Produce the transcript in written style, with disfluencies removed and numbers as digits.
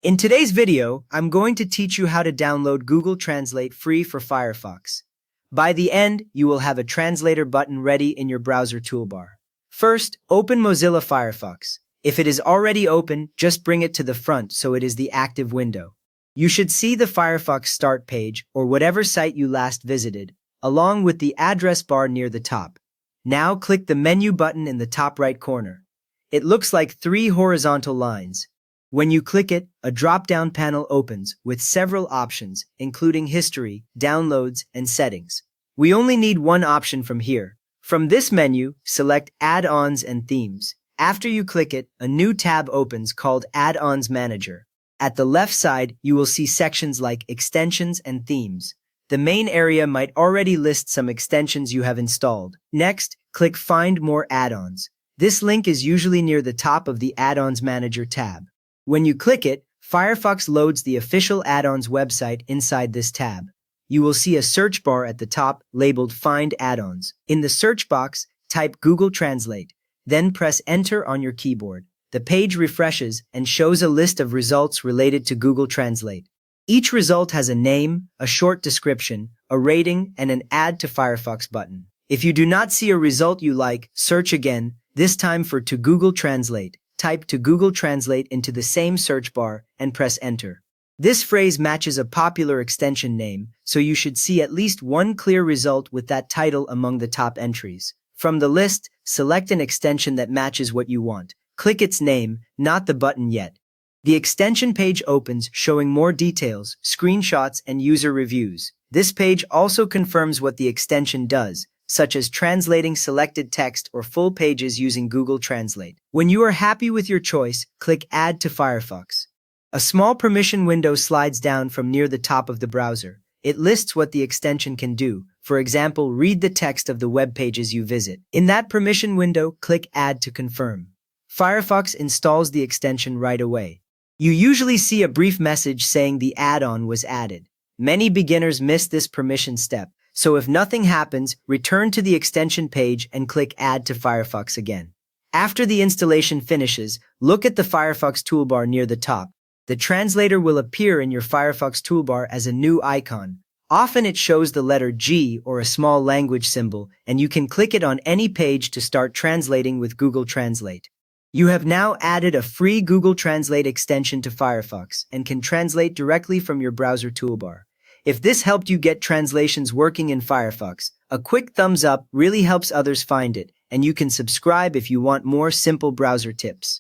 In today's video, I'm going to teach you how to download Google Translate free for Firefox. By the end, you will have a translator button ready in your browser toolbar. First, open Mozilla Firefox. If it is already open, just bring it to the front so it is the active window. You should see the Firefox start page or whatever site you last visited, along with the address bar near the top. Now click the menu button in the top right corner. It looks like 3 horizontal lines. When you click it, a drop-down panel opens with several options, including history, downloads, and settings. We only need one option from here. From this menu, select Add-ons and Themes. After you click it, a new tab opens called Add-ons Manager. At the left side, you will see sections like Extensions and Themes. The main area might already list some extensions you have installed. Next, click Find More Add-ons. This link is usually near the top of the Add-ons Manager tab. When you click it, Firefox loads the official add-ons website inside this tab. You will see a search bar at the top labeled Find Add-ons. In the search box, type Google Translate, then press Enter on your keyboard. The page refreshes and shows a list of results related to Google Translate. Each result has a name, a short description, a rating, and an Add to Firefox button. If you do not see a result you like, search again, this time for To Google Translate. Type To Google Translate into the same search bar and press Enter. This phrase matches a popular extension name, so you should see at least one clear result with that title among the top entries. From the list, select an extension that matches what you want. Click its name, not the button yet. The extension page opens showing more details, screenshots, and user reviews. This page also confirms what the extension does, such as translating selected text or full pages using Google Translate. When you are happy with your choice, click Add to Firefox. A small permission window slides down from near the top of the browser. It lists what the extension can do. For example, read the text of the web pages you visit. In that permission window, click Add to confirm. Firefox installs the extension right away. You usually see a brief message saying the add-on was added. Many beginners miss this permission step. So if nothing happens, return to the extension page and click Add to Firefox again. After the installation finishes, look at the Firefox toolbar near the top. The translator will appear in your Firefox toolbar as a new icon. Often it shows the letter G or a small language symbol, and you can click it on any page to start translating with Google Translate. You have now added a free Google Translate extension to Firefox and can translate directly from your browser toolbar. If this helped you get translations working in Firefox, a quick thumbs up really helps others find it, and you can subscribe if you want more simple browser tips.